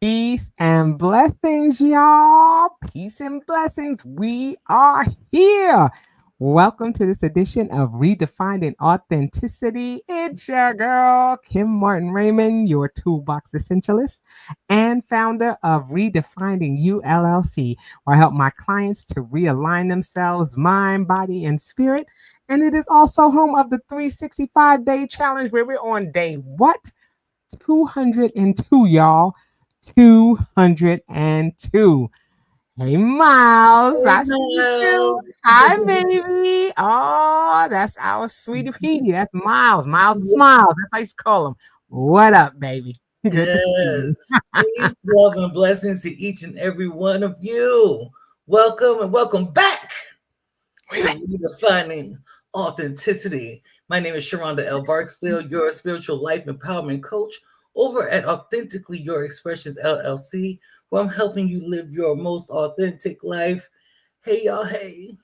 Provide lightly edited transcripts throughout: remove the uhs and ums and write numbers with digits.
Peace and blessings, y'all. Peace and blessings. We are here. Welcome to this edition of Redefining Authenticity. It's your girl, Kim Martin Raymond, your toolbox essentialist and founder of Redefining You LLC, where I help my clients to realign themselves, mind, body, and spirit. And it is also home of the 365-day challenge where we're on day what? 202, y'all. 202. Hey, Miles. Hey, I see you too. Miles. Hi, baby. Oh, that's our sweetie Petey. That's Miles. Miles Yeah. Smiles. That's how you call him. What up, baby? Good to see you. Yes. Peace, love, and blessings to each and every one of you. Welcome and welcome back to Redefining Authenticity. My name is Sheronda L. Barksdale, your spiritual life empowerment coach over at Authentically Your Expressions LLC, where I'm helping you live your most authentic life. Hey, y'all. Hey.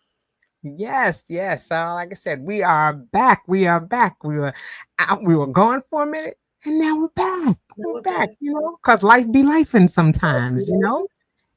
Yes, yes. Like I said, we are back. We are back. We were out, we were gone for a minute, and now we're back. Now We're we're back, back. because life be lifing sometimes, Right.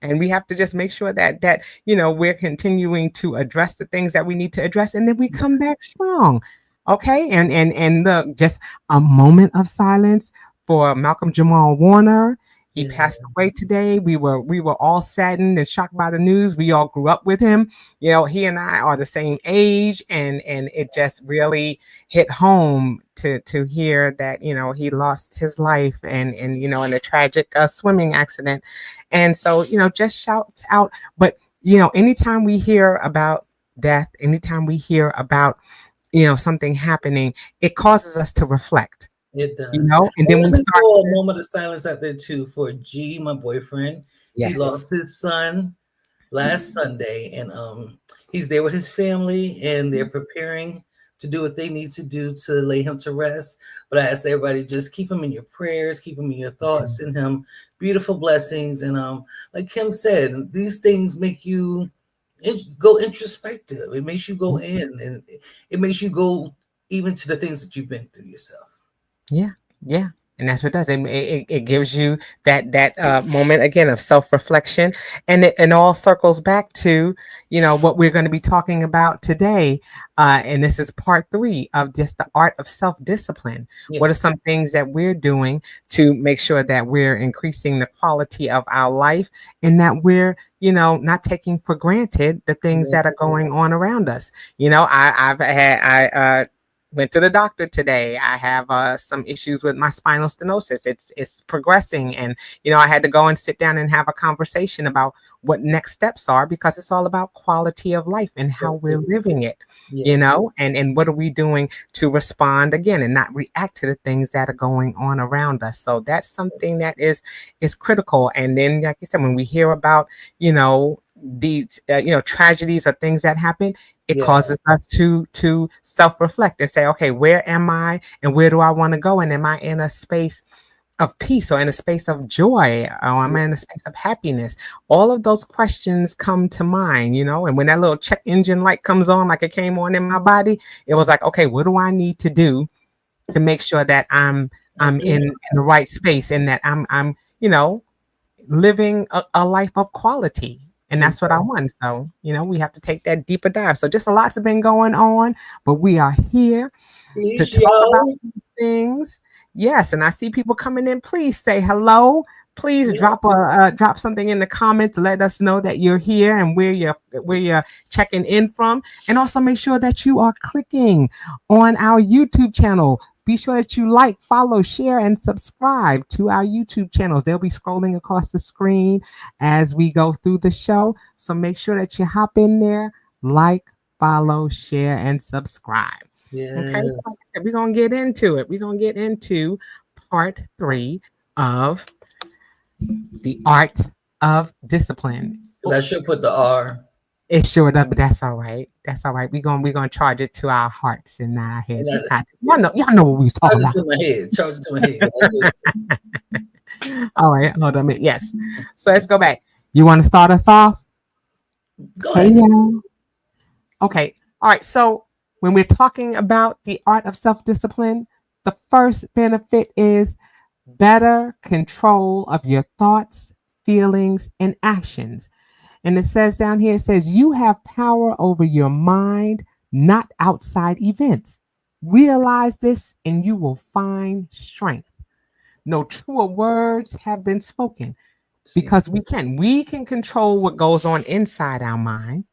and we have to just make sure that we're continuing to address the things that we need to address, and then we come back strong. Okay, and look, just a moment of silence for Malcolm Jamal Warner. He Yeah. passed away today. We were all saddened and shocked by the news. We all grew up with him. He and I are the same age, and it just really hit home to hear that he lost his life and in a tragic swimming accident. And so just shouts out. But anytime we hear about death, anytime we hear about something happening, it causes us to reflect. It does. And And then let we me start throw a to, moment of silence out there too for G, my boyfriend. He yes. lost his son last Sunday, and he's there with his family, and they're preparing to do what they need to do to lay him to rest. But I ask everybody, just keep him in your prayers, keep him in your thoughts, send him beautiful blessings. And like Kim said, these things make you go introspective. It makes you go in, and it makes you go even to the things that you've been through yourself. Yeah, yeah, and that's what it does. It gives you that moment again of self reflection, and it all circles back to what we're going to be talking about today, and this is part three of just the art of self discipline. What are Yes. some things that we're doing to make sure that we're increasing the quality of our life, and that we're not taking for granted the things Yeah. that are going on around us. I went to the doctor today. I have some issues with my spinal stenosis. It's progressing, and I had to go and sit down and have a conversation about what next steps are, because it's all about quality of life and how Yes. we're living it. Yes. And what are we doing to respond again and not react to the things that are going on around us. So that's something that is critical. And then, like you said, when we hear about these tragedies or things that happen, it Yeah. causes us to self-reflect and say, okay, where am I and where do I want to go? And am I in a space of peace, or in a space of joy, or am I in a space of happiness? All of those questions come to mind, and when that little check engine light comes on, like it came on in my body, it was like, okay, what do I need to do to make sure that I'm in the right space, and that I'm living a life of quality. And that's what I Exactly. want. So, we have to take that deeper dive. So just a lot's been going on, but we are here to Peace, talk about yo. these things. Yes, and I see people coming in. Please say hello. Please Yeah. drop something in the comments. Let us know that you're here and where you're checking in from. And also make sure that you are clicking on our YouTube channel. Be sure that you like, follow, share, and subscribe to our YouTube channels. They'll be scrolling across the screen as we go through the show. So make sure that you hop in there, like, follow, share, and subscribe. Okay, so like Yes. I said, we're gonna get into it. We're gonna get into part three of the art of discipline. Because I should put the R. It sure does, but that's all right. That's all right. We're gonna charge it to our hearts and not our And heads. I Y'all know what we was charge talking it about. to my head. Charge it to my head. All right, hold on a minute. Yes. So let's go back. You want to start us off? Go Hey, ahead. y'all. Okay. All right. So when we're talking about the art of self discipline, the first benefit is better control of your thoughts, feelings, and actions. And it says down here, it says, you have power over your mind, not outside events. Realize this and you will find strength. No truer words have been spoken See, because we can control what goes on inside our mind.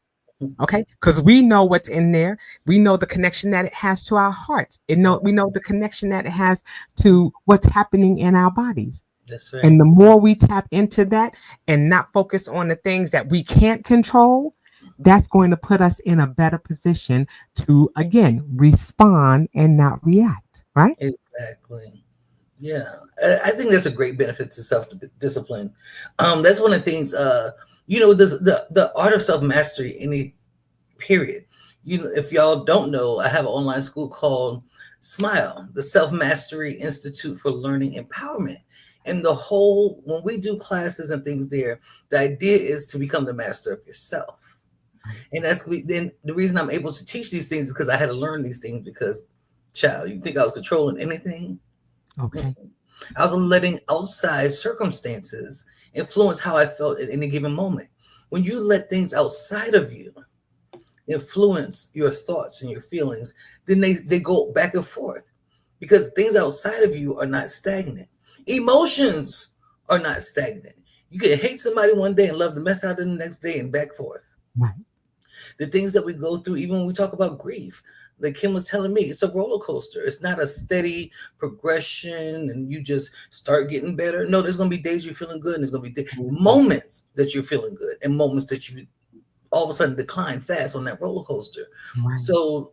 Okay, because we know what's in there. We know the connection that it has to our hearts. We know the connection that it has to what's happening in our bodies. that's right. And the more we tap into that and not focus on the things that we can't control, that's going to put us in a better position to, again, respond and not react. Right? Exactly. Yeah, I think that's a great benefit to self discipline. That's one of the things. This, the art of self mastery. Any period. If y'all don't know, I have an online school called Smile, the Self Mastery Institute for Learning Empowerment. And the whole, when we do classes and things there, the idea is to become the master of yourself. Right. And then the reason I'm able to teach these things is because I had to learn these things because, child, you think I was controlling anything? Okay. I was letting outside circumstances influence how I felt at any given moment. When you let things outside of you influence your thoughts and your feelings, then they go back and forth because things outside of you are not stagnant. Emotions are not stagnant. You can hate somebody one day and love the mess out of them the next day and back forth. Right. The things that we go through, even when we talk about grief, like Kim was telling me, it's a roller coaster. It's not a steady progression and you just start getting better. No, there's going to be days you're feeling good and there's going to be moments that you're feeling good and moments that you all of a sudden decline fast on that roller coaster. Right. So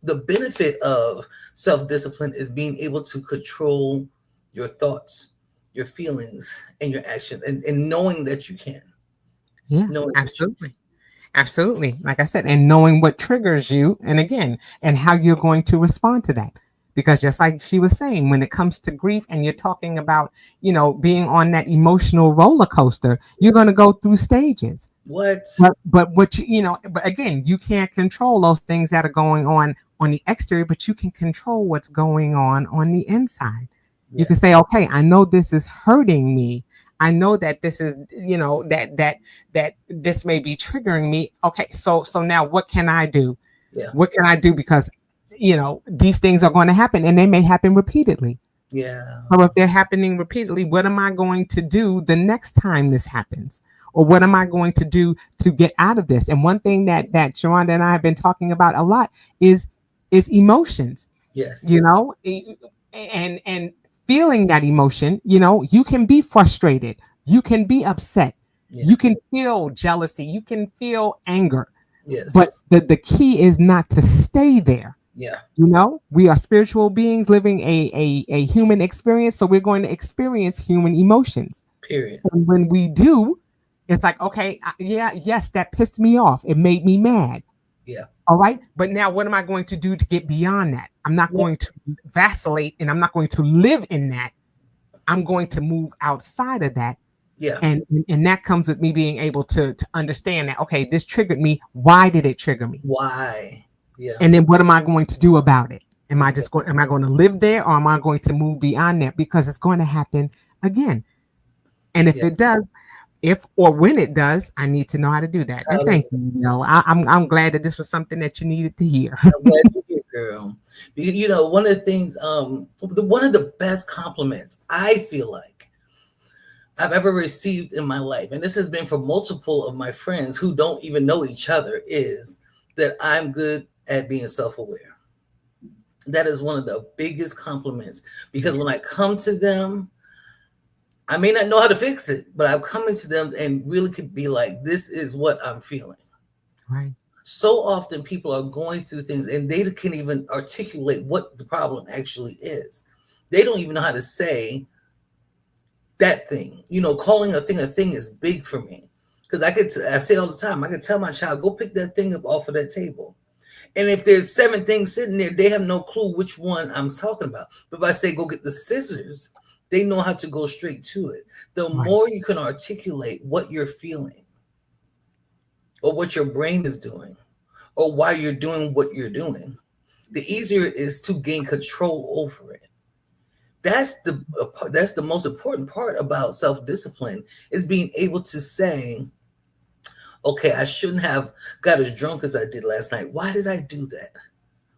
the benefit of self-discipline is being able to control your thoughts, your feelings, and your actions, and knowing that you can. Yeah, Knowing that you absolutely. Absolutely. Like I said, and knowing what triggers you, and again, and how you're going to respond to that. Because just like she was saying, when it comes to grief and you're talking about, being on that emotional roller coaster, you're going to go through stages. what? But but again, you can't control those things that are going on the exterior, but you can control what's going on the inside. You can Yes, say, okay, I know this is hurting me. I know that this is, that this may be triggering me. Okay, so now what can I do? yeah, What can I do? Because these things are going to happen and they may happen repeatedly. yeah, So if they're happening repeatedly, what am I going to do the next time this happens? Or what am I going to do to get out of this? And one thing that Sharonda and I have been talking about a lot is emotions. You yes, know, and feeling that emotion. You can be frustrated, you can be upset, you yes, can feel jealousy, you can feel anger, but yes, the key is not to stay there. yeah, We are spiritual beings living a human experience, so we're going to experience human emotions. period. And when we do, it's like, okay, yeah, yes, that pissed me off, it made me mad. Yeah, All right, but now what am I going to do to get beyond that? I'm not yeah, going to vacillate and I'm not going to live in that. I'm going to move outside of that. yeah. And that comes with me being able to understand that, okay, this triggered me. Why did it trigger me? Why? Yeah, And then what am I going to do about it? exactly. Am I going to live there or am I going to move beyond that? Because it's going to happen again. And if Yeah. it does, if or when it does, I need to know how to do that. And thank you. I'm glad that this was something that you needed to hear. I'm glad you're here, girl. One of the things, one of the best compliments I feel like I've ever received in my life, and this has been from multiple of my friends who don't even know each other, is that I'm good at being self-aware. That is one of the biggest compliments because when I come to them, I may not know how to fix it, but I'm coming to them and really could be like, this is what I'm feeling. Right. So often people are going through things and they can't even articulate what the problem actually is. They don't even know how to say that thing. Calling a thing is big for me because I say all the time, I can tell my child, go pick that thing up off of that table. And if there's 7 things sitting there, they have no clue which one I'm talking about. But if I say go get the scissors, they know how to go straight to it. The Right. more you can articulate what you're feeling or what your brain is doing or why you're doing what you're doing, the easier it is to gain control over it. That's the most important part about self discipline is being able to say, okay, I shouldn't have got as drunk as I did last night. Why did I do that?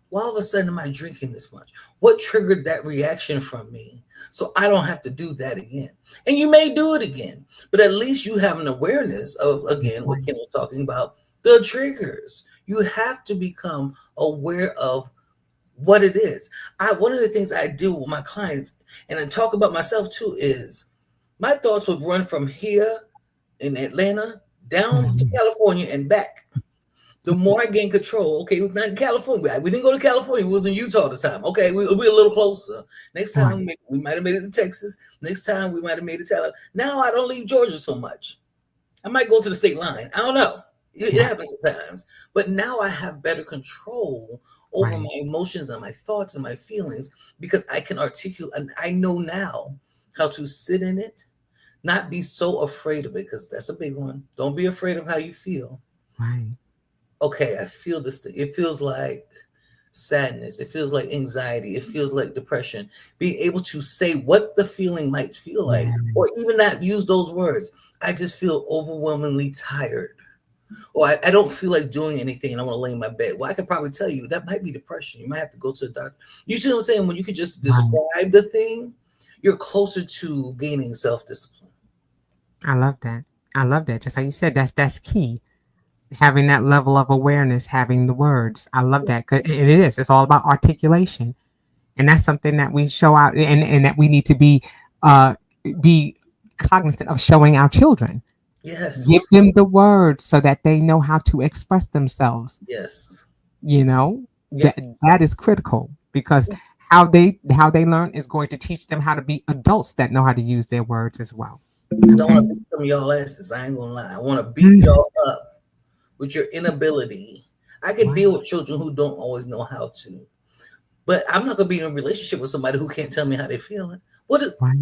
Why all of a sudden am I drinking this much? What triggered that reaction from me? So I don't have to do that again. And you may do it again, but at least you have an awareness of, again, what Kim was talking about, the triggers. You have to become aware of what it is. One of the things I do with my clients and I talk about myself too is my thoughts would run from here in Atlanta down to Mhm. California and back. The more I gain control, okay, it was not in California. We didn't go to California. We was in Utah this time. Okay, we'll be a little closer. Next time Right, we might have made it to Texas. Next time we might have made it to Alabama. Now I don't leave Georgia so much. I might go to the state line. I don't know. It right, happens sometimes. But now I have better control over right, my emotions and my thoughts and my feelings because I can articulate and I know now how to sit in it, not be so afraid of it, because that's a big one. Don't be afraid of how you feel. right. Okay, I feel this thing. It feels like sadness. It feels like anxiety. It feels like depression. Being able to say what the feeling might feel like, or Yes, even not use those words. I just feel overwhelmingly tired. Or I don't feel like doing anything and I want to lay in my bed. Well, I could probably tell you that might be depression. You might have to go to the doctor. You see what I'm saying? When you could just right. describe the thing, you're closer to gaining self discipline. I love that. I love that. Just like you said, that's key. Having that level of awareness, having the words. I love that. 'Cause it is. It's all about articulation. And that's something that we show out and that we need to uh be cognizant of showing our children. Give Yes. them the words so that they know how to express themselves. Yes. You know, Yep. that is critical because how they learn is going to teach them how to be adults that know how to use their words as well. Because I Okay. want to beat some of y'all asses. I ain't gonna lie. I want to beat Mm, y'all up with your inability. I can right, deal with children who don't always know how to, but I'm not gonna be in a relationship with somebody who can't tell me how they're feeling. What is right.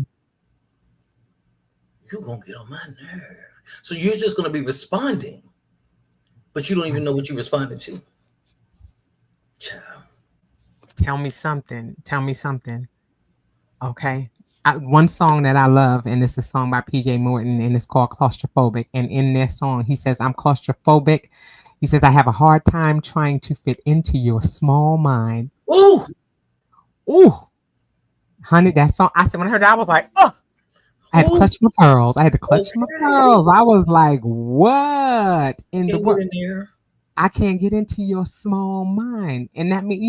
you gonna get on my nerve? So you're just gonna be responding, but you don't even Right. know what you're responding to. Child. Tell me something. Tell me something. Okay. One song that I love, and it's a song by PJ Morton, and it's called Claustrophobic. And in their song, he says, I'm claustrophobic. He says, I have a hard time trying to fit into your small mind. Ooh, Ooh, honey, that song. I said, when I heard that, I was like, oh, I had to ooh. clutch my pearls. I had to clutch my Okay. pearls. I was like, what in the Can't get world? in there. I can't get into your small mind. And that means,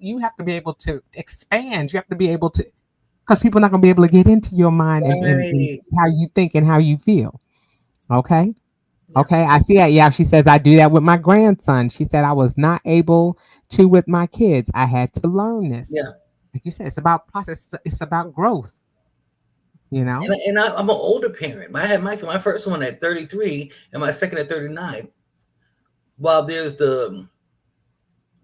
you have to be able to expand. You have to be able to, because people are not going to be able to get into your mind and Right. see how you think and how you feel. Okay. Yeah. Okay. I see that. Yeah. She says, I do that with my grandson. She said, I was not able to with my kids. I had to learn this. Yeah. Like you said, it's about process, it's about growth, you know? I'm an older parent. I had my first one at 33 and my second at 39. While there's the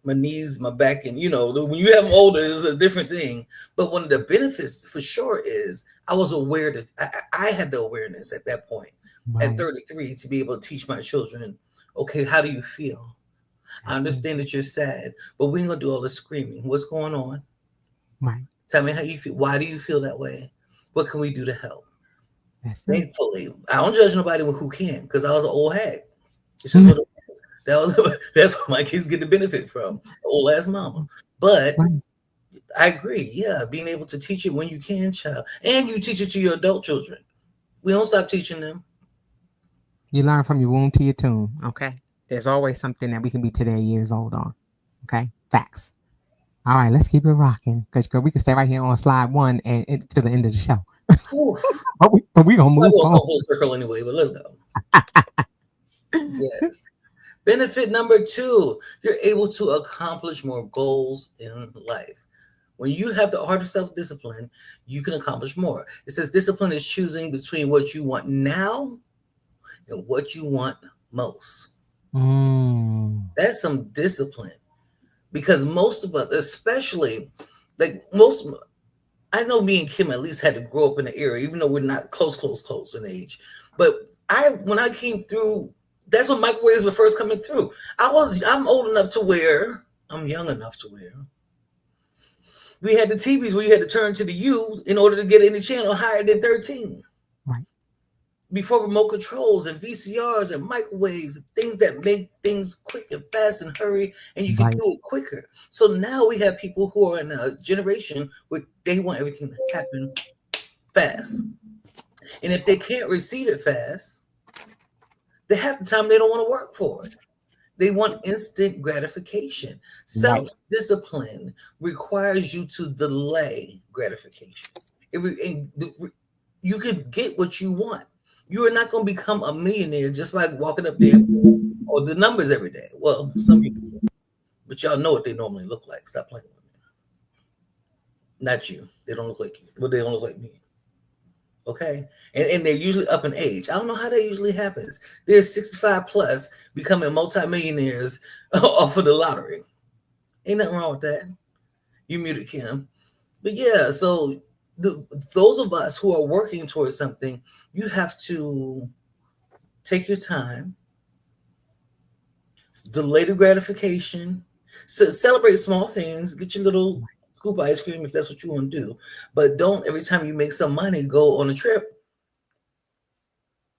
my knees, my back, and when you have them older, it's a different thing. But one of the benefits for sure is I was aware that I had the awareness at that point at Right. 33 to be able to teach my children, okay, how do you feel? I That's it. understand that you're sad, but we ain't gonna do all the screaming. What's going on? Right. Tell me how you feel. Why do you feel that way? What can we do to help? That's it. Thankfully, I don't judge nobody who can because I was an old hag. It's just what that was. That's what my kids get the benefit from, old ass mama. But Right. I agree. Yeah, being able to teach it when you can, child, and you teach it to your adult children. We don't stop teaching them. You learn from your womb to your tomb. Okay. There's always something that we can be today years old on. Okay. Facts. All right. Let's keep it rocking. Because, girl, we can stay right here on slide one and to the end of the show. Whew. But we going to I move will on. come full circle anyway, but let's go. Yes. Benefit number two, you're able to accomplish more goals in life. When you have the art of self discipline, you can accomplish more. It says discipline is choosing between what you want now and what you want most. Mm, That's some discipline because most of us, especially like most, I know me and Kim at least had to grow up in the era, even though we're not close in age. But when I came through, that's when microwaves were first coming through. I'm old enough to where, I'm young enough to where We had the TVs where you had to turn to the U in order to get any channel higher than 13. Right. Before remote controls and VCRs and microwaves, things that make things quick and fast and hurry, and you can Right. do it quicker. So now we have people who are in a generation where they want everything to happen fast. And if they can't receive it fast, they half the time they don't want to work for it. They want instant gratification. Self Right. discipline requires you to delay gratification. You could get what you want. You are not going to become a millionaire just by walking up there or the numbers every day. Well, some people, but y'all know what they normally look like. Stop playing with me. Not you. They don't look like you. Well, they don't look like me. Okay, and they're usually up in age. I don't know how that usually happens. They're 65 plus becoming multimillionaires off of the lottery. Ain't nothing wrong with that. You muted Kim. But yeah, so those of us who are working towards something, you have to take your time, delay the gratification, celebrate small things, get your little scoop of ice cream if that's what you want to do. But don't every time you make some money go on a trip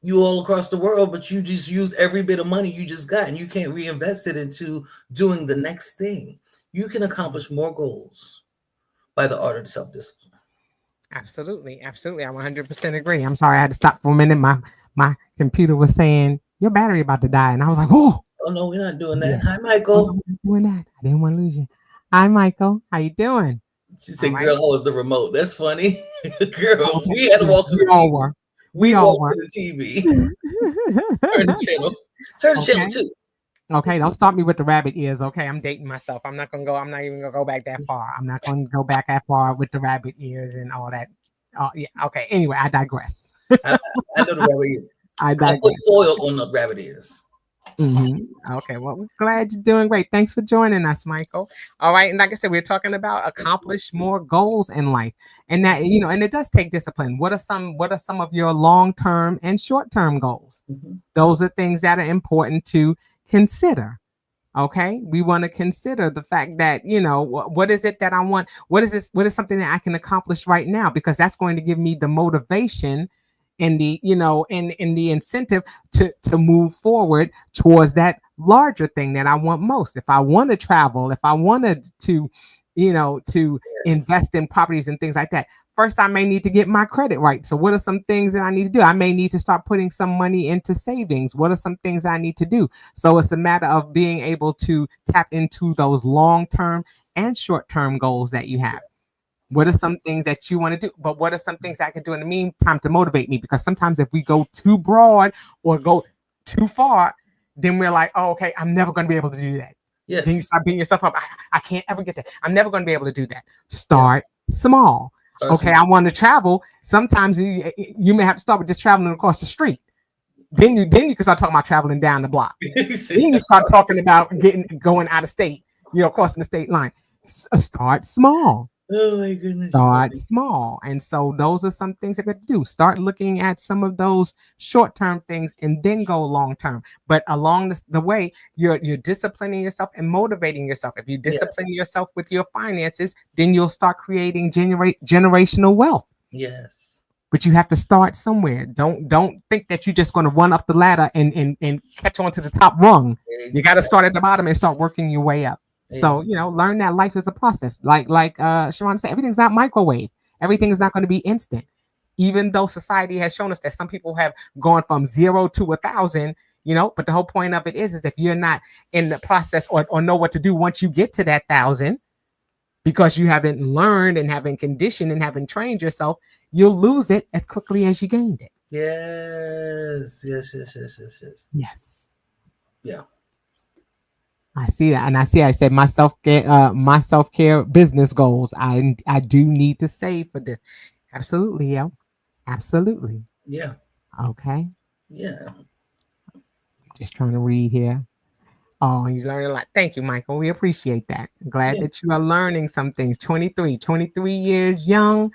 you all across the world, but you just use every bit of money you just got and you can't reinvest it into doing the next thing. You can accomplish more goals by the art of self discipline. Absolutely. Absolutely. I 100% agree. I'm sorry. I had to stop for a minute. My computer was saying your battery about to die. And I was like, oh, Oh, no, we're not doing that. Hi, yes. Oh, no, Michael. we're not doing that. I didn't want to lose you. Hi, Michael. How you doing? She All said, right. girl, how was the remote? That's funny. Girl, Okay. we had to Yes, walk to we the all TV. were. We We all walked were. to the TV. Turn the channel. Turn the channel Okay. too. Okay, don't stop me with the rabbit ears. Okay, I'm dating myself. I'm not even gonna go back that far. I'm not gonna go back that far with the rabbit ears and all that. Oh yeah. Okay. Anyway, I digress. I, I know the rabbit ears. I I put digress. foil on the rabbit ears. Okay. Well, we're glad you're doing great. Thanks for joining us, Michael. All right. And like I said, we're talking about accomplish more goals in life, and that and it does take discipline. What are some of your long term and short term goals? Mm-hmm. Those are things that are important to consider. Okay, we want to consider the fact that what is it that I want, what is something that I can accomplish right now, because that's going to give me the motivation and the and the incentive to move forward towards that larger thing that I want most. If I want to travel, if I wanted to Yes. invest in properties and things like that, first I may need to get my credit right. So what are some things that I need to do? I may need to start putting some money into savings. What are some things I need to do? So it's a matter of being able to tap into those long-term and short-term goals that you have. What are some things that you want to do? But what are some things I can do in the meantime to motivate me? Because sometimes if we go too broad or go too far, then we're like, oh, okay, I'm never going to be able to do that. Then you Yes. start beating yourself up. I can't ever get that. I'm never going to be able to do that. Yeah. Start small. Start Okay, small. I want to travel. Sometimes you may have to start with just traveling across the street. Then you can start talking about traveling down the block. You said Then you that. start talking about going out of state, crossing the state line. Start small. Oh my goodness, you Start funny. small. And so those are some things that we have to do. Start looking at some of those short-term things and then go long-term. But along the way, you're disciplining yourself and motivating yourself. If you Yes. discipline yourself with your finances, then you'll start creating generational wealth. Yes. But you have to start somewhere. Don't think that you're just going to run up the ladder and catch on to the top rung. You got to Exactly. start at the bottom and start working your way up. So, learn that life is a process. Like Sheronda said, everything's not microwave. Everything is not going to be instant. Even though society has shown us that some people have gone from 0 to 1,000, but the whole point of it is if you're not in the process or know what to do once you get to that 1,000, because you haven't learned and haven't conditioned and haven't trained yourself, you'll lose it as quickly as you gained it. Yes. Yes. Yes. Yes. Yes. Yes. Yes. Yeah. I see that, and I said my self care business goals. I do need to save for this. Absolutely, yo. Absolutely. Yeah. Okay. Yeah. Just trying to read here. Oh, he's learning a lot. Thank you, Michael. We appreciate that. Glad Yeah. that you are learning some things. 23 years young,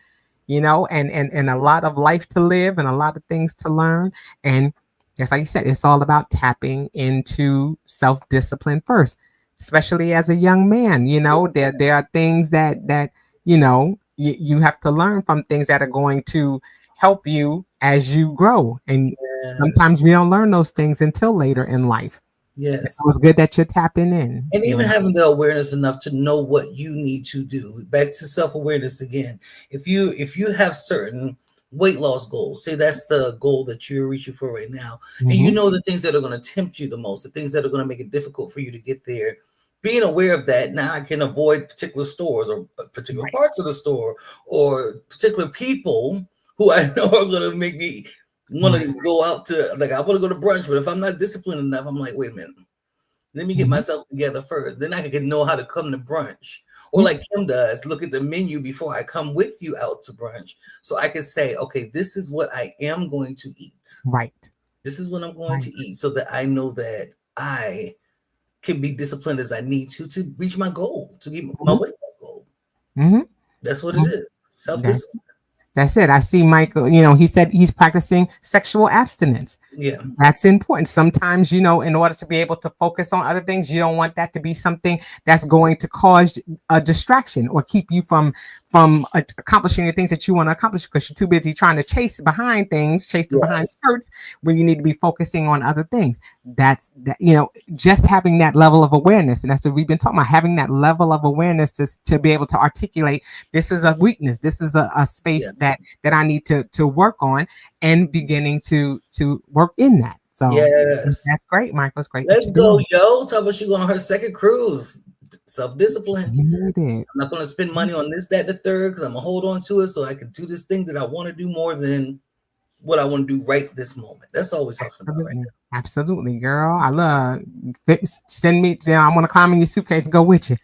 and a lot of life to live and a lot of things to learn. And just like you said, it's all about tapping into self-discipline first, especially as a young man. There are things that you have to learn from things that are going to help you as you grow. And Yeah. sometimes we don't learn those things until later in life. Yes. So it's good that you're tapping in. And even having the awareness enough to know what you need to do. Back to self-awareness again. If you have certain weight loss goals, say that's the goal that you're reaching for right now, and you Hmm. know the things that are going to tempt you the most, the things that are going to make it difficult for you to get there, being aware of that, now I can avoid particular stores or particular Right. parts of the store or particular people who I know are going to make me want Right. to go out to, like, I want to go to brunch, but if I'm not disciplined enough, I'm like, wait a minute, let me get Hmm. myself together first. Then I can know how to come to brunch. Or like Kim does, look at the menu before I come with you out to brunch. So I can say, okay, this is what I am going to eat. Right. This is what I'm going Right. to eat so that I know that I can be disciplined as I need to reach my goal, to get my Hmm. weight loss goal. Hmm. That's what it is. That, Self-discipline. that's it. I see Michael, he said he's practicing sexual abstinence. Yeah. That's important. Sometimes, in order to be able to focus on other things, you don't want that to be something that's going to cause a distraction or keep you from accomplishing the things that you want to accomplish because you're too busy trying to chase behind Yes. skirts when you need to be focusing on other things. That's that, just having that level of awareness, and that's what we've been talking about, having that level of awareness to be able to articulate this is a weakness, this is a space Yeah. that I need to work on, and beginning to work in that. So Yes. that's great, Michael. It's great that Let's you're go, doing it. yo. Talk about you going on her second cruise. Self-discipline. You did. I'm not going to spend money on this, that, the third, because I'm going to hold on to it so I can do this thing that I want to do more than what I want to do right this moment. That's all we're talking about right Absolutely. Absolutely, girl. I love send me I want to climb in your suitcase and go with you.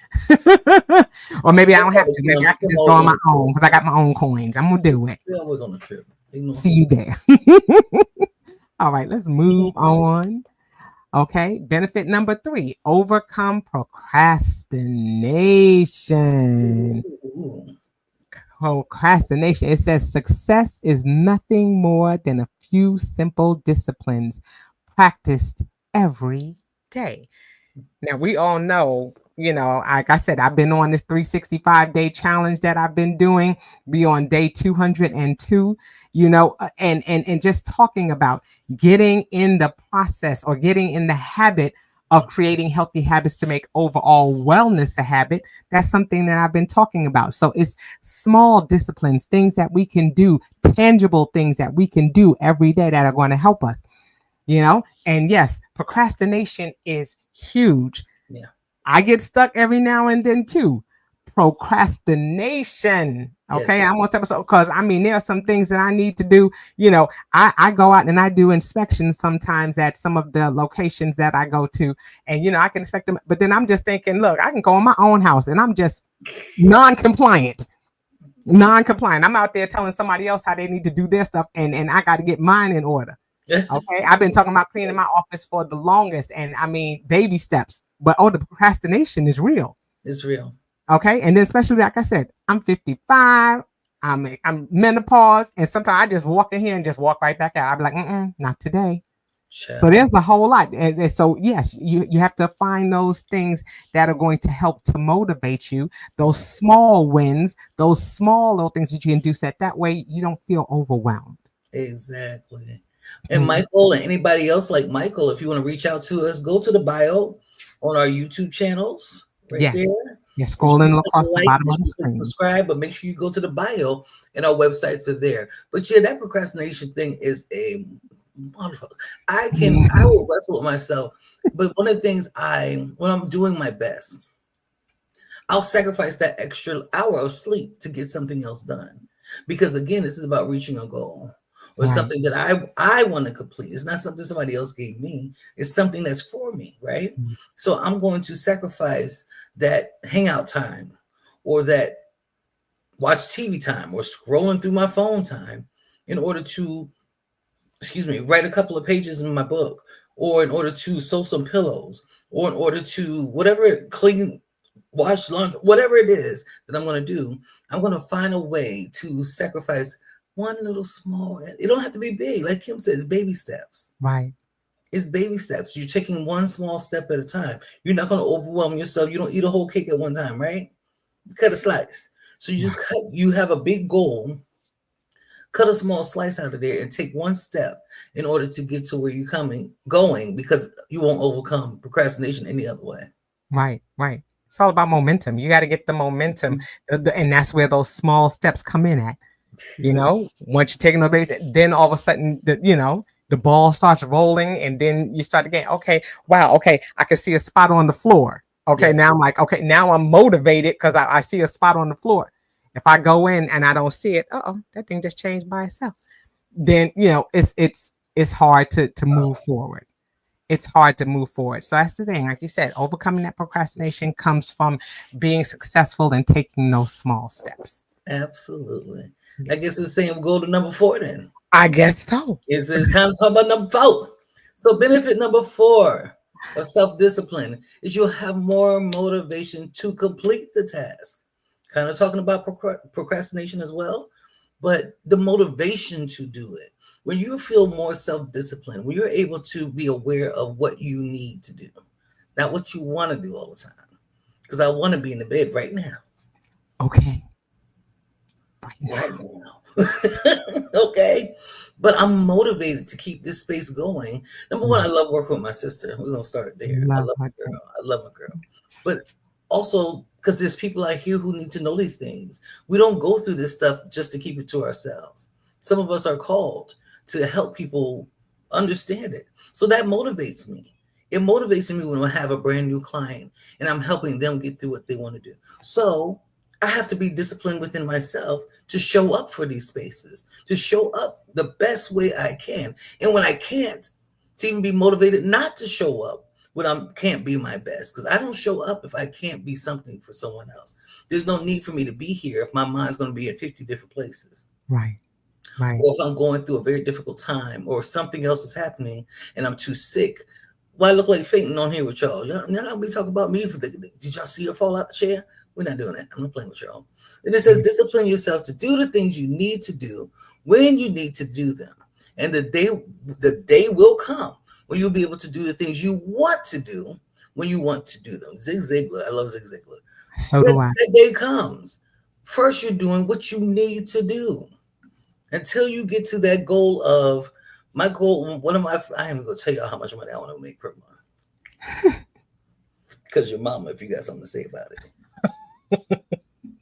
Or maybe I now. don't have to. You Maybe know, I can I'm just go always on my on a own because I got my own coins. I'm gonna trip. do it. We're always on a trip. You know. See you there. All right, let's move on. Okay, benefit number 3, overcome procrastination. Ooh. Procrastination. It says success is nothing more than a few simple disciplines practiced every day. Now we all know, like I said, I've been on this 365-day challenge that I've been doing, be on day 202, and just talking about getting in the process or getting in the habit of creating healthy habits to make overall wellness a habit. That's something that I've been talking about. So it's small disciplines, things that we can do, tangible things that we can do every day that are going to help us. And yes, procrastination is huge. Yeah. I get stuck every now and then too. Procrastination. Okay, Yes. I'm on episode because there are some things that I need to do. I go out and I do inspections sometimes at some of the locations that I go to, and I can inspect them, but then I'm just thinking, look, I can go in my own house and I'm just non-compliant. Non-compliant. I'm out there telling somebody else how they need to do their stuff, and I got to get mine in order. Okay, I've been talking about cleaning my office for the longest, and baby steps. But the procrastination is real. It's real. Okay, and then especially like I said, I'm 55. I'm menopause, and sometimes I just walk in here and just walk right back out. I'll be like, not today. So Child. there's a whole lot, and so yes, you have to find those things that are going to help to motivate you. Those small wins, those small little things that you can do, so that way you don't feel overwhelmed. Exactly. And Michael and anybody else like Michael, if you want to reach out to us, go to the bio on our YouTube channels right there. Yes. You're Make sure you scrolling click across the like, bottom make of sure the you click screen. subscribe, but make sure you go to the bio and our websites are there. But yeah, that procrastination thing is a I will wrestle with myself. But one of the things when I'm doing my best, I'll sacrifice that extra hour of sleep to get something else done. Because again, this is about reaching a goal or Right. something that I want to complete. It's not something somebody else gave me. It's something that's for me, right? So I'm going to sacrifice that hangout time or that watch TV time or scrolling through my phone time in order to, excuse me, write a couple of pages in my book, or in order to sew some pillows, or in order to whatever, clean, wash laundry, whatever it is that I'm going to do. I'm going to find a way to sacrifice one little small. It don't have to be big, like Kim says, baby steps. Right. It's baby steps. You're taking one small step at a time. You're not going to overwhelm yourself. You don't eat a whole cake at one time, right? You cut a slice. So you have a big goal, cut a small slice out of there and take one step in order to get to where you're going, because you won't overcome procrastination any other way. Right, right. It's all about momentum. You got to get the momentum, and that's where those small steps come in at. Once you're taking those babies, then all of a sudden, the ball starts rolling, and then you start again. Okay, wow. Okay, I can see a spot on the floor. Okay, Yes, now I'm like, okay, now I'm motivated because I see a spot on the floor. If I go in and I don't see it, that thing just changed by itself. Then it's hard to move forward. It's hard to move forward. So that's the thing. Like you said, overcoming that procrastination comes from being successful and taking those small steps. absolutely. I Yes. guess it's saying go to number four then. I guess so. It's time to talk about number four. So benefit number four of self-discipline is you'll have more motivation to complete the task. Kind of talking about procrastination as well, but the motivation to do it. When you feel more self-disciplined, when you're able to be aware of what you need to do, not what you want to do all the time. Because I want to be in the bed right now. Okay. Right now. Okay. But I'm motivated to keep this space going. Number one, I love working with my sister. We're gonna start there. I Love love my my girl. time. I love my girl. But also because there's people out here who need to know these things. We don't go through this stuff just to keep it to ourselves. Some of us are called to help people understand it. So that motivates me. It motivates me when I have a brand new client and I'm helping them get through what they want to do. So I have to be disciplined within myself to show up for these spaces, to show up the best way I can. And when I can't, to even be motivated not to show up when I can't be my best, because I don't show up if I can't be something for someone else. There's no need for me to be here if my mind's going to be in 50 different places. Right. Right. Or if I'm going through a very difficult time or something else is happening and I'm too sick. Why I look like fainting on here with y'all? Y'all not be talking about me. Did y'all see her fall out the chair? We're not doing that. I'm not playing with y'all. Then it says, discipline yourself to do the things you need to do when you need to do them. And the day will come when you'll be able to do the things you want to do when you want to do them. Zig Ziglar, I love Zig Ziglar. So When do I. that day comes, first you're doing what you need to do until you get to that goal of my goal. I am going to tell you how much money I want to make per month. Because your mama, if you got something to say about it.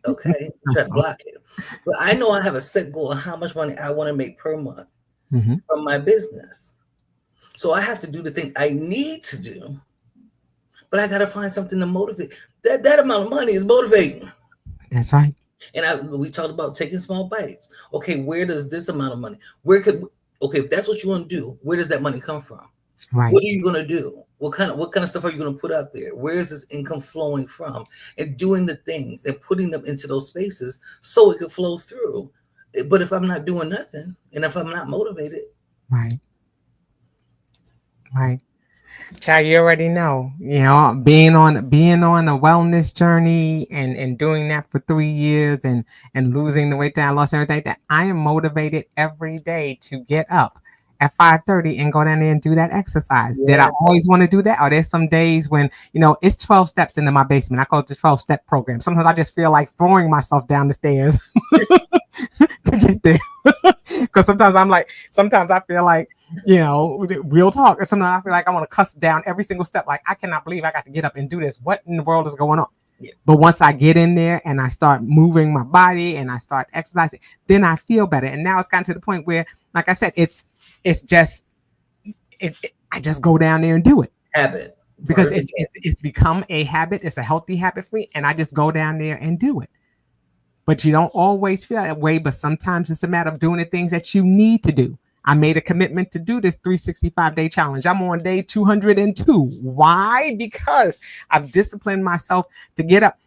Okay, try to block it. But I know I have a set goal of how much money I want to make per month from my business. So I have to do the things I need to do, but I got to find something to motivate. That amount of money is motivating. That's right. And we talked about taking small bites. Okay, where does this amount of money? Okay, if that's what you want to do, where does that money come from? Right. What are you going to do? What kind of stuff are you going to put out there? Where is this income flowing from? And doing the things and putting them into those spaces so it could flow through. But if I'm not doing nothing and if I'm not motivated, Right. Right. Child, you already know, being on a wellness journey and doing that for 3 years and losing the weight that I lost and everything, that I am motivated every day to get up at 5:30 and go down there and do that exercise. Did I yeah, always want to do that? Or there's some days when, it's 12 steps into my basement. I call it the 12-step program. Sometimes I just feel like throwing myself down the stairs to get there. Because sometimes I feel like, real talk. Or sometimes I feel like I want to cuss down every single step. Like, I cannot believe I got to get up and do this. What in the world is going on? yeah, But once I get in there and I start moving my body and I start exercising, then I feel better. And now it's gotten to the point where, like I said, it's just, I just go down there and do it. habit. Because it's become a habit. It's a healthy habit for me. And I just go down there and do it. But you don't always feel that way. But sometimes it's a matter of doing the things that you need to do. I made a commitment to do this 365-day challenge. I'm on day 202. Why? Because I've disciplined myself to get up.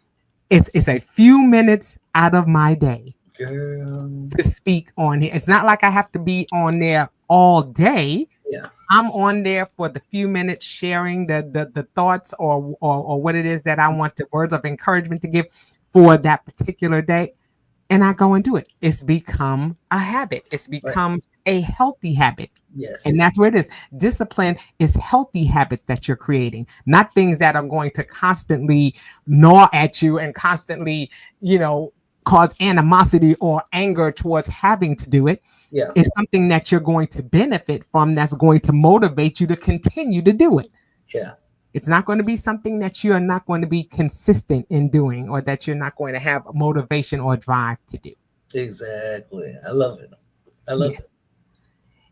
It's a few minutes out of my day Girl. to speak on here. It's not like I have to be on there all day. Yeah. I'm on there for the few minutes sharing the thoughts or what it is that I want, the words of encouragement to give for that particular day. And I go and do it. It's become a habit. It's become a healthy habit. Yes. And that's where it is. Discipline is healthy habits that you're creating, not things that are going to constantly gnaw at you and constantly, cause animosity or anger towards having to do it. Yeah. It's something that you're going to benefit from, that's going to motivate you to continue to do it. Yeah. It's not going to be something that you are not going to be consistent in doing, or that you're not going to have motivation or drive to do. Exactly. I love it. I love it. Yes.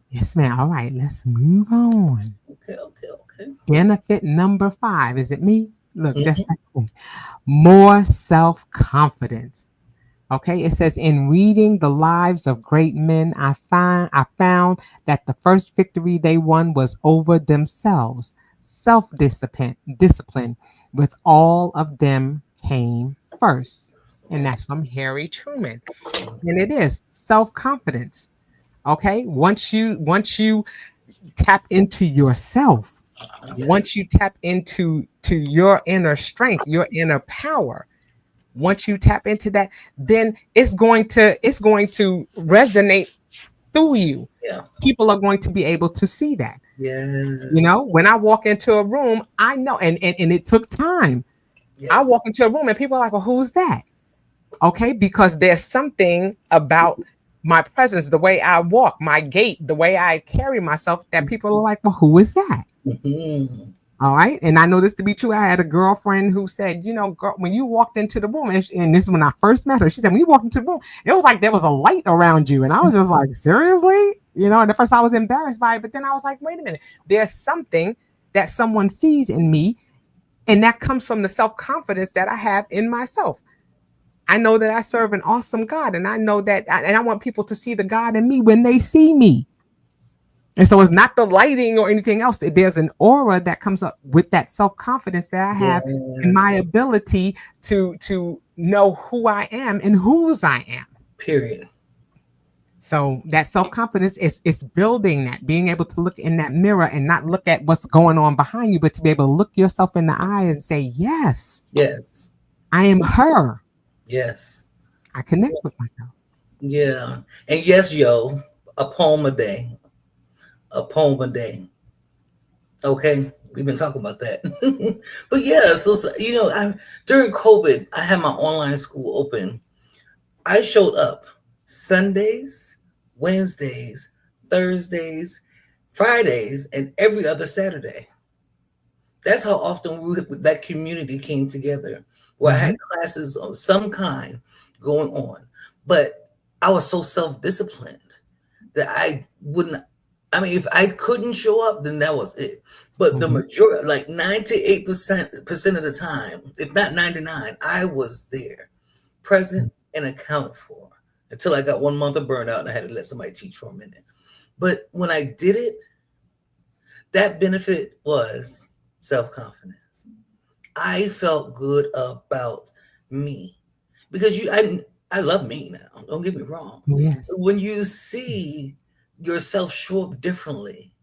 Yes, ma'am. All right, let's move on. Okay. Okay. Okay. Benefit number 5. Is it me? Look, just Mhm. more self confidence. Okay, it says, in reading the lives of great men, I found that the first victory they won was over themselves. Discipline with all of them came first. And that's from Harry Truman. And it is self-confidence. Okay? Once you tap into yourself, Yes. once you tap into your inner strength, your inner power, once you tap into that, then it's going to resonate through you. Yeah. People are going to be able to see that. Yes. When I walk into a room, I know, and it took time. I Yes. walk into a room and people are like, well, who's that? Okay, because there's something about my presence, the way I walk, my gait, the way I carry myself, that people are like, well, who is that? Mhm. All right. And I know this to be true. I had a girlfriend who said, girl, when you walked into the room, and this is when I first met her, she said, when you walked into the room, it was like there was a light around you. And I was just like, seriously? And at first I was embarrassed by it. But then I was like, wait a minute. There's something that someone sees in me. And that comes from the self confidence that I have in myself. I know that I serve an awesome God. And I know that, and I want people to see the God in me when they see me. And so it's not the lighting or anything else. There's an aura that comes up with that self-confidence that I have in Yes. my ability to know who I am and whose I am. Period. So that self-confidence is it's building that, being able to look in that mirror and not look at what's going on behind you, but to be able to look yourself in the eye and say, yes, Yes. I am her. Yes. I connect with myself. Yeah. And yes, yo, a poem a day. A poem a day. Okay. We've been talking about that. But yeah, I during COVID, I had my online school open. I showed up Sundays, Wednesdays, Thursdays, Fridays, and every other Saturday. That's how often that community came together, where I Mhm. had classes of some kind going on. But I was so self disciplined that I wouldn't. I mean, if I couldn't show up, then that was it. But the Mhm. majority, like 98% of the time, if not 99, I was there, present and accounted for, until I got 1 month of burnout and I had to let somebody teach for a minute. But when I did it, that benefit was self confidence. I felt good about me because I love me now. Don't get me wrong. Yes. When you Yes. see yourself show up differently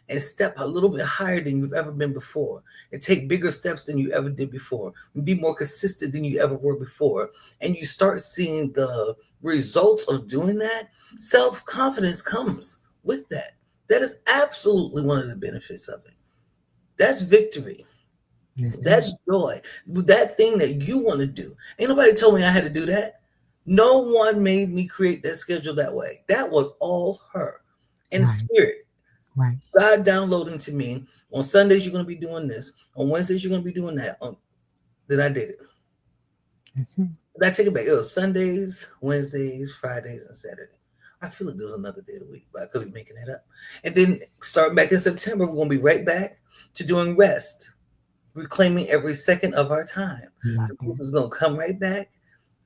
and step a little bit higher than you've ever been before, and take bigger steps than you ever did before, and be more consistent than you ever were before, and you start seeing the results of doing that, self confidence comes with that. That is absolutely one of the benefits of it. That's victory. That's it. That's joy. That thing that you want to do. Ain't nobody told me I had to do that. No one made me create that schedule that way. That was all her. And Right. spirit. Right. God downloading to me, on Sundays you're gonna be doing this. On Wednesdays you're gonna be doing that. Then I did it. That's it. But I take it back. It was Sundays, Wednesdays, Fridays, and Saturday. I feel like there was another day of the week, but I could be making that up. And then starting back in September, we're gonna be right back to doing rest, reclaiming every second of our time. Love The group that. is gonna come right back.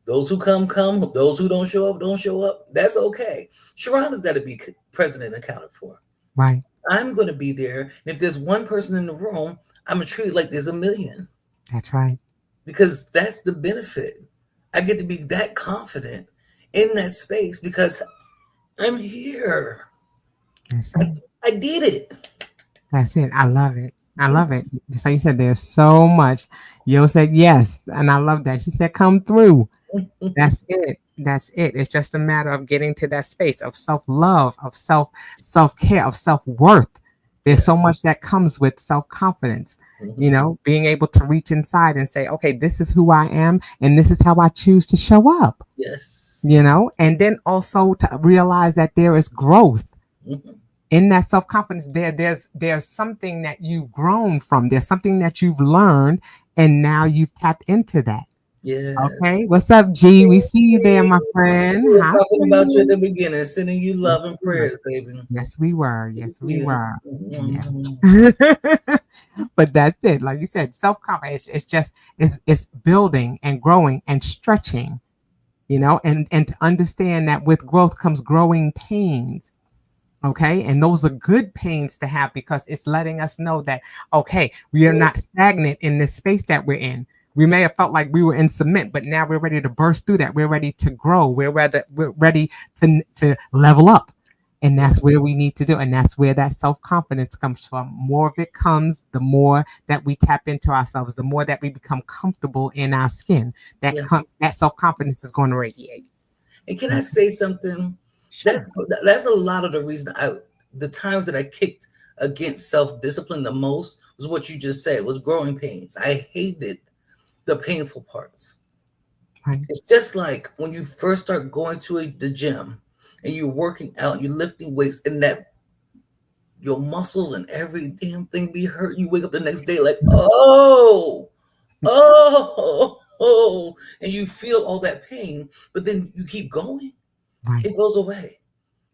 Those who come, come. Those who don't show up, don't show up. That's okay. Sheronda's got to be present and accounted for. Right. I'm going to be there. And if there's one person in the room, I'm going to treat it like there's a million, That's right. because that's the benefit. I get to be that confident in that space because I'm here. That's I, it. I did it. That's it. I love it. I love it. Just like you said, there's so much. Yo said yes, and I love that. She said, "Come through." That's it. That's it. It's just a matter of getting to that space of self love, of self care, of self worth. There's Yeah. so much that comes with self-confidence, Hmm. being able to reach inside and say, okay, this is who I am and this is how I choose to show up, Yes. and then also to realize that there is growth Hmm. in that self-confidence. There's something that you've grown from. There's something that you've learned and now you've tapped into that. Yes. Okay. What's up, G? We see you there, my friend. We were Hi, talking about you at the friend. beginning, sending you Yes, love and we were. prayers, baby. Yes, we were. Yes, we You. were. Yes. Mhm. But that's it. Like you said, self-confidence, it's just it's building and growing and stretching, and to understand that with growth comes growing pains. Okay. And those are good pains to have because it's letting us know that, okay, we are not stagnant in this space that we're in. We may have felt like we were in cement, but now we're ready to burst through that. We're ready to grow. We're ready to level up. And that's where we need to do. And that's where that self-confidence comes from. More of it comes, the more that we tap into ourselves, the more that we become comfortable in our skin. Yeah. That self-confidence is going to radiate. And can I Okay. say something? That's Sure. that's a lot of the reason the times that I kicked against self-discipline the most was what you just said, was growing pains. I hated the painful parts. Right. It's just like when you first start going to the gym and you're working out, you're lifting weights, and that your muscles and every damn thing be hurt. You wake up the next day like, oh, and you feel all that pain, but then you keep going, Right. it goes away.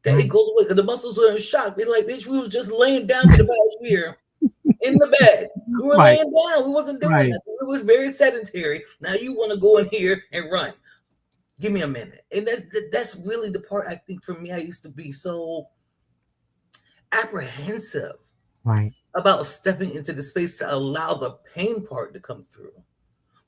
That it Right. goes away because the muscles are in shock. They're like, bitch, we was just laying down for the past year in the bed. We were Right. laying down. We wasn't doing Right. nothing. It was very sedentary. Now you want to go in here and run. Give me a minute. And that's really the part I think for me. I used to be so apprehensive Right. about stepping into the space to allow the pain part to come through.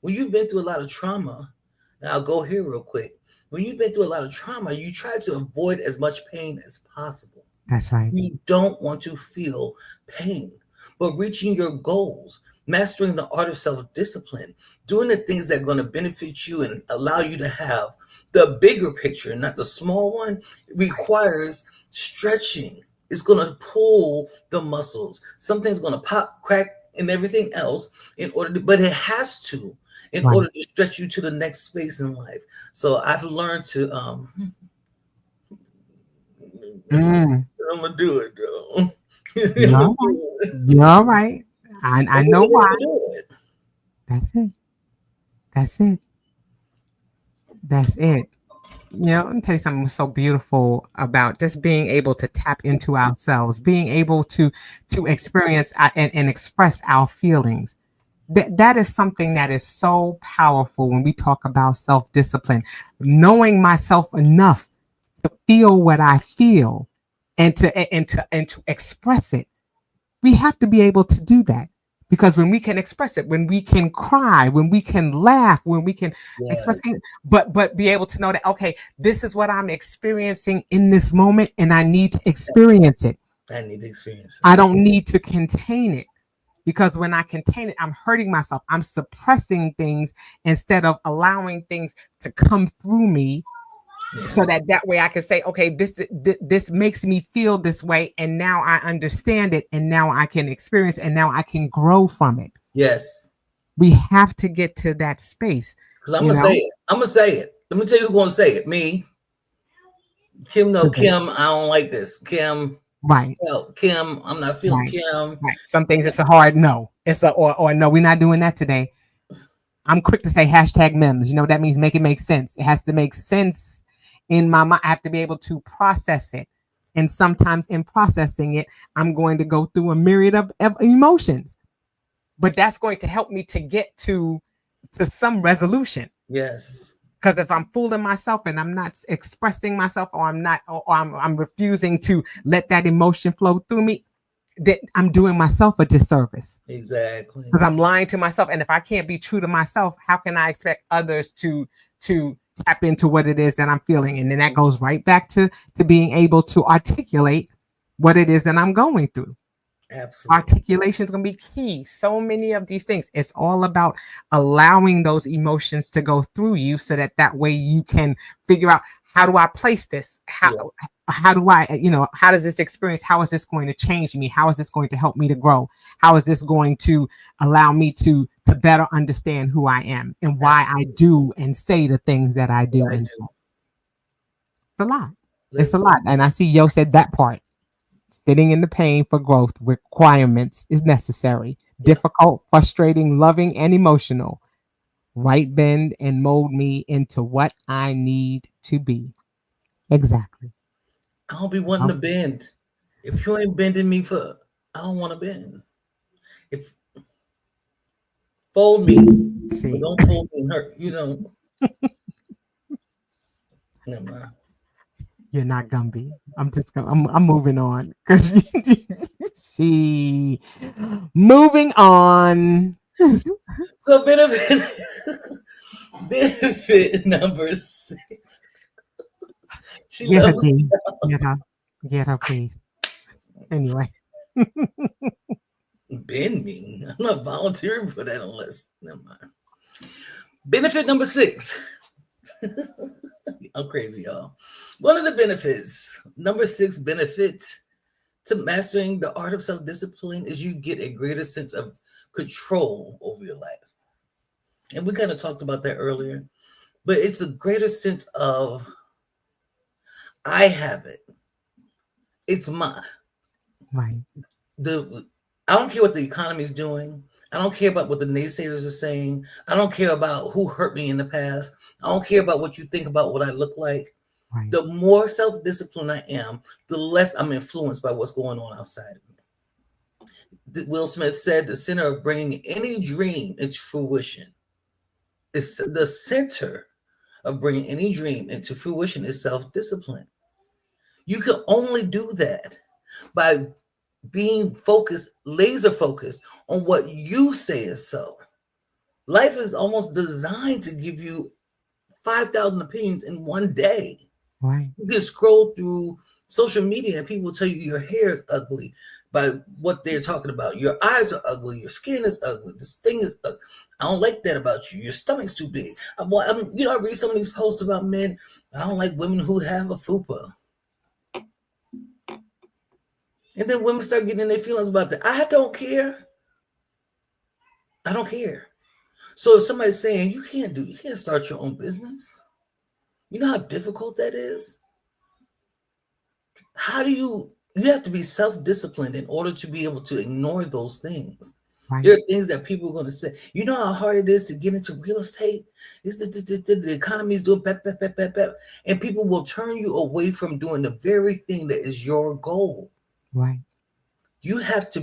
When you've been through a lot of trauma, and I'll go here real quick. When you've been through a lot of trauma, you try to avoid as much pain as possible. That's right. You don't want to feel pain, but reaching your goals, mastering the art of self discipline, doing the things that are going to benefit you and allow you to have the bigger picture, not the small one, requires stretching. It's going to pull the muscles. Something's going to pop, crack, and everything else in order to, but it has to in Right. order to stretch you to the next space in life. So I've learned to Mm. I'm gonna do it, though. I'm You're gonna all right. do it. You're all right. I I'm know why. gonna do it. That's it. That's it. That's it. Let me tell you something so beautiful about just being able to tap into ourselves, being able to experience and express our feelings. That is something that is so powerful when we talk about self-discipline. Knowing myself enough to feel what I feel and to express it. We have to be able to do that because when we can express it, when we can cry, when we can laugh, when we can Yeah, express it, but be able to know that, okay, this is what I'm experiencing in this moment and I need to experience it. I need to experience I don't need to contain it because when I contain it, I'm hurting myself. I'm suppressing things instead of allowing things to come through me it. so Yeah. that way I can say, okay, this makes me feel this way, and now I understand it, and now I can experience, and now I can grow from it. Yes. We have to get to that space, Because I'm you gonna say know. it. I'm gonna say it. Let me tell you who's gonna say it. Me, Kim. No, To the Kim. I don't like this. Kim. right, No, Kim. I'm not feeling right, Kim. right. Some things it's a hard no. It's a or no. We're not doing that today. I'm quick to say hashtag memes. You know what that means? Make it make sense. It has to make sense in my mind. I have to be able to process it. And sometimes in processing it, I'm going to go through a myriad of emotions. But that's going to help me to get to some resolution. Yes. Because if I'm fooling myself and I'm not expressing myself, or I'm not, or I'm refusing to let that emotion flow through me, that I'm doing myself a disservice Exactly. because I'm lying to myself. And if I can't be true to myself, how can I expect others to tap into what it is that I'm feeling? And then that goes right back to being able to articulate what it is that I'm going through. Absolutely. Articulation is going to be key. So many of these things. It's all about allowing those emotions to go through you so that that way you can figure out, how do I place this? Yeah. How do I, how does this experience, how is this going to change me? How is this going to help me to grow? How is this going to allow me to better understand who I am and why I Absolutely. do and say the things that I What do I and do. say? It's a lot. It's a Listen, lot. And I see Yo said that part. Sitting in the pain for growth requirements is necessary. yeah. Difficult, frustrating, loving, and emotional. Right bend and mold me into what I need to be. Exactly. I don't be wanting to Oh, bend. If you ain't bending me for, I don't want to bend. If fold see, me, but see, don't fold me and hurt. You know, never mind. you're not Gumby. I'm moving on because see, moving on. So benefit number six. She Get her, loves G. Get her, please. Anyway, bend me. I'm not volunteering for that unless never mind. Benefit number six. I'm crazy, y'all. One of the benefits, number six benefit to mastering the art of self discipline is you get a greater sense of control over your life. And we kind of talked about that earlier, but it's a greater sense of I have it. It's my right, the I don't care what the economy is doing. I don't care about what the naysayers are saying. I don't care about who hurt me in the past. I don't care about what you think about what I look like. right, The more self-disciplined I am, the less I'm influenced by what's going on outside of me. Will Smith said the center of bringing any dream into fruition is the center of bringing any dream into fruition is self-discipline. You can only do that by being focused, laser focused on what you say is so. Life is almost designed to give you 5,000 opinions in one day. right, You can scroll through social media and people will tell you your hair is ugly by what they're talking about. Your eyes are ugly. Your skin is ugly. This thing is ugly. I don't like that about you. Your stomach's too big. I read some of these posts about men. I don't like women who have a fupa. And then women start getting in their feelings about that. I don't care. I don't care. So if somebody's saying you can't start your own business, you know how difficult that is? How do you have to be self-disciplined in order to be able to ignore those things. right, There are things that people are going to say. You know how hard it is to get into real estate? It's the economy is doing bep, bep, bep, bep, bep, and people will turn you away from doing the very thing that is your goal. right, You have to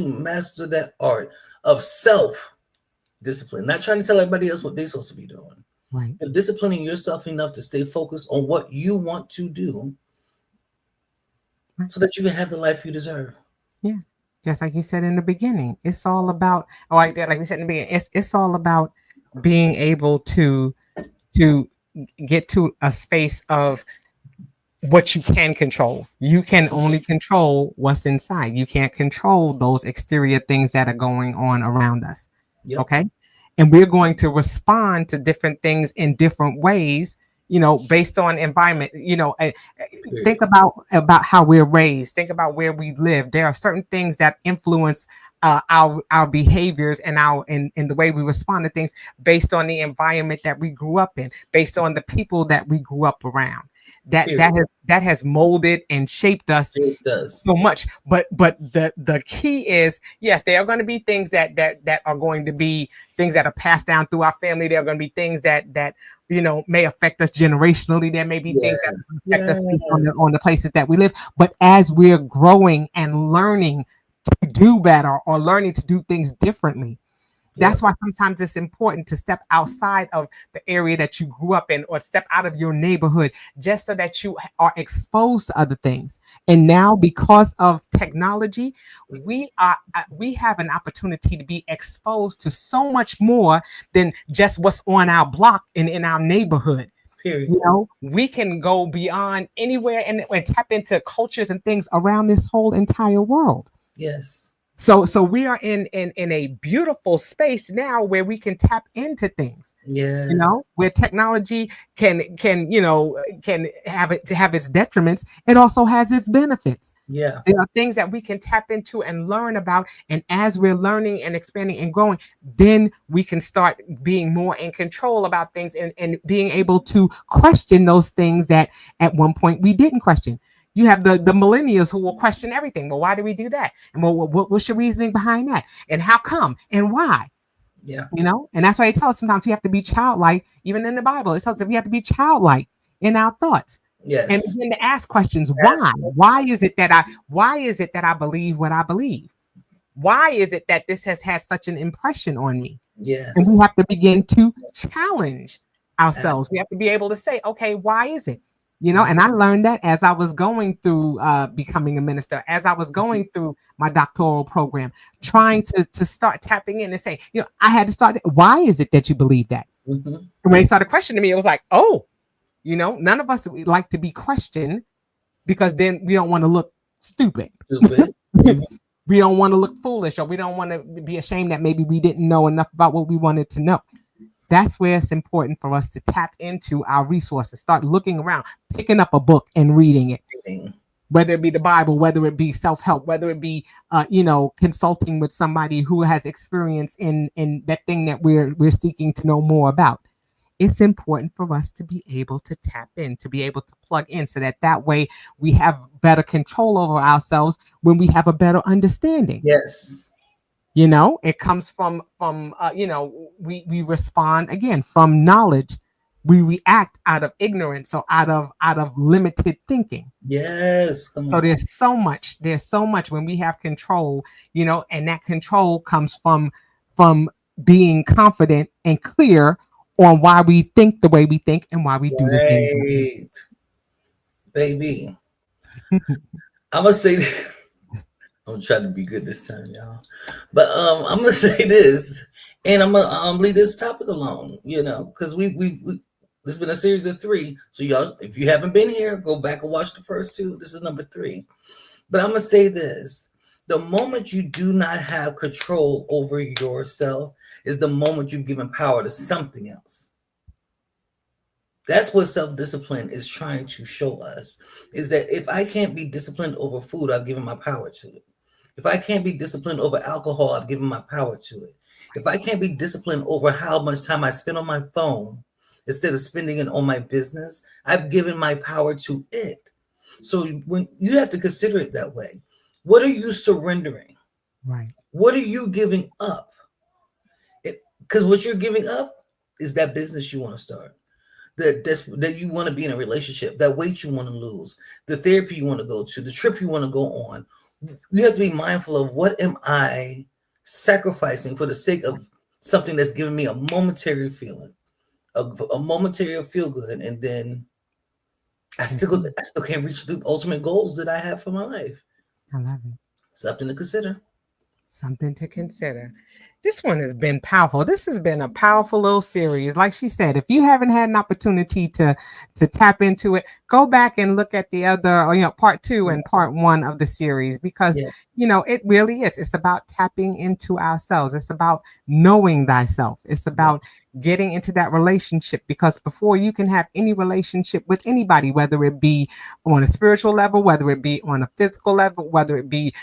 master that art of self-discipline. Not trying to tell everybody else what they're supposed to be doing. right, But disciplining yourself enough to stay focused on what you want to do right. so that you can have the life you deserve. Yeah. Just like you said in the beginning, it's all about, like we said in the beginning, it's all about being able to get to a space of what you can control. You can only control what's inside. You can't control those exterior things that are going on around us. Yep. Okay. And we're going to respond to different things in different ways, based on environment. Think Period. about how we're raised. Think about where we live. There are certain things that influence our behaviors and in the way we respond to things based on the environment that we grew up in, based on the people that we grew up around. That Period. that has that has molded and shaped us It does. so much. But the key is, yes, there are going to be things that are going to be things that are passed down through our family. There are going to be things that may affect us generationally. There may be things that Yes. affect us based Yes. on the places that we live. But as we're growing and learning to do better or learning to do things differently, Yep. that's why sometimes it's important to step outside of the area that you grew up in or step out of your neighborhood just so that you are exposed to other things. And now, because of technology, we have an opportunity to be exposed to so much more than just what's on our block and in our neighborhood. Period. We can go beyond anywhere and tap into cultures and things around this whole entire world. Yes. So we are in a beautiful space now where we can tap into things, Yes. where technology can can have its detriments. It also has its benefits. Yeah. There are things that we can tap into and learn about, and as we're learning and expanding and growing, then we can start being more in control about things, and being able to question those things that at one point we didn't question. You have the millennials who will question everything. Well, why do we do that? And well, what's your reasoning behind that? And how come? And why? Yeah. And that's why they tell us sometimes we have to be childlike. Even in the Bible, it tells us we have to be childlike in our thoughts and Yes. begin to ask questions. That's Why is it that I believe what I believe? Why is it that this has had such an impression on me? And we yes. have to begin to challenge ourselves. We Absolutely. have to be able to say, okay, why is it? Mhm. And I learned that as I was going through becoming a minister, as I was going through my doctoral program, trying to start tapping in and saying, I had to start. Why is it that you believe that? Mhm. And when they started questioning me, it was like, oh, none of us would like to be questioned because then we don't want to look stupid. Stupid. Mhm. We don't want to look foolish, or we don't want to be ashamed that maybe we didn't know enough about what we wanted to know. That's where it's important for us to tap into our resources, start looking around, picking up a book and reading it, Reading. whether it be the Bible, whether it be self-help, whether it be consulting with somebody who has experience in that thing that we're seeking to know more about. It's important for us to be able to tap in, to be able to plug in, so that way we have better control over ourselves when we have a better understanding. Yes. It comes from we respond again from knowledge. We react out of ignorance, or out of limited thinking. Yes. Come So on. there's so much when we have control, and that control comes from being confident and clear on why we think the way we think and why we do the things that we Right. Baby. do. I'm gonna say this. I'm trying to be good this time, y'all. But I'm gonna say this, and I'm gonna leave this topic alone. Because we this has been a series of three. So y'all, if you haven't been here, go back and watch the first two. This is number three. But I'm gonna say this: the moment you do not have control over yourself is the moment you've given power to something else. That's what self-discipline is trying to show us, is that if I can't be disciplined over food, I've given my power to it. If I can't be disciplined over alcohol, I've given my power to it. If I can't be disciplined over how much time I spend on my phone instead of spending it on my business, I've given my power to it. So when you have to consider it that way, what are you surrendering? Right. What are you giving up? Because what you're giving up is that business you want to start, that you want to be in a relationship, that weight you want to lose, the therapy you want to go to, the trip you want to go on. You have to be mindful of, what am I sacrificing for the sake of something that's giving me a momentary feeling, a momentary feel good, and then Mhm. I still can't reach the ultimate goals that I have for my life. I love it. Something to consider. Something to consider. This one has been powerful. This has been a powerful little series. Like she said, if you haven't had an opportunity to tap into it, go back and look at the other, or, part two Yeah, and part one of the series, because yeah, it really is. It's about tapping into ourselves. It's about knowing thyself. It's yeah, about getting into that relationship, because before you can have any relationship with anybody, whether it be on a spiritual level, whether it be on a physical level, whether it be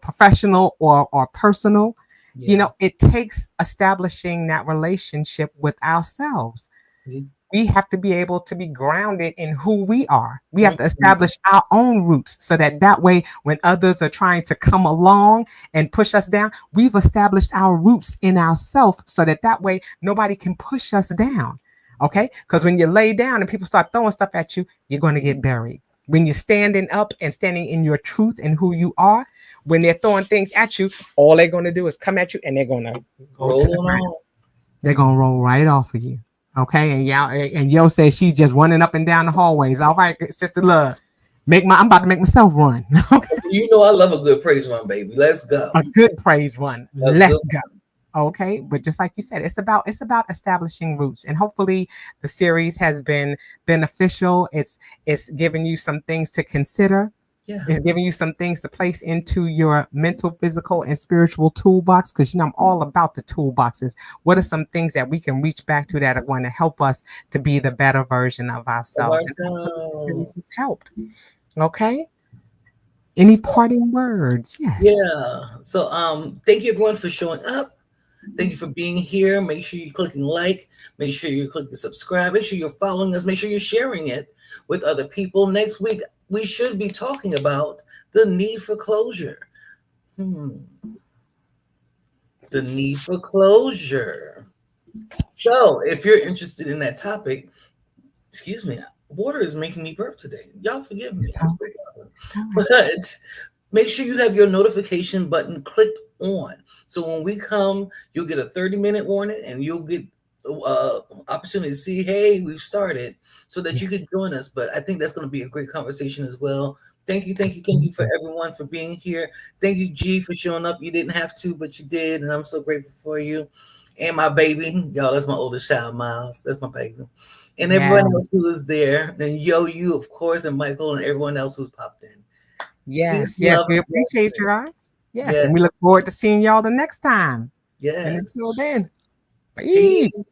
professional or personal. yeah. It takes establishing that relationship with ourselves. Mhm. We have to be able to be grounded in who we are. We have to Mhm. establish our own roots, so that way, when others are trying to come along and push us down, we've established our roots in ourselves, so that way nobody can push us down. Okay? Because when you lay down and people start throwing stuff at you, you're going to get buried. When you're standing up and standing in your truth and who you are, when they're throwing things at you, all they're going to do is come at you, and they're going to go to the Roll ground. on. They're gonna roll right off of you. Okay. And Yo says she's just running up and down the hallways. All right, Sister Love. I'm about to make myself run. You know I love a good praise run, baby. Let's go. A good praise run. A Let's good go. Okay. But just like you said, it's about establishing roots. And hopefully the series has been beneficial. It's giving you some things to consider. Yeah. It's giving you some things to place into your mental, physical, and spiritual toolbox. Because I'm all about the toolboxes. What are some things that we can reach back to that are going to help us to be the better version of Of ourselves? And hopefully this series ourselves. has helped. Okay. Any So, parting words? Yes. yeah. So thank you everyone for showing up. Thank you for being here. Make sure you're clicking like. Make sure you're clicking subscribe. Make sure you're following us. Make sure you're sharing it with other people. Next week, we should be talking about the need for closure. Hmm. The need for closure. So, if you're interested in that topic, excuse me, water is making me burp today. Y'all forgive me. It's I'm all still right. talking. It's all right. But make sure you have your notification button clicked on. So when we come, you'll get a 30-minute warning and you'll get opportunity to see, hey, we've started so that you Yes. could join us. But I think that's going to be a great conversation as well. Thank you for Absolutely. everyone for being here. Thank you, G, for showing up. You didn't have to, but you did, and I'm so grateful for you. And my baby, y'all, that's my oldest child, Miles. That's my baby. And Yeah. everyone else who was there, and Yo, you, of course, and Michael, and everyone else who's popped in. Peace, Yes. Yes. love, We and appreciate you blessing. guys. Yes. Yes, And we look forward to seeing y'all the next time. And yes. until then, Peace. peace.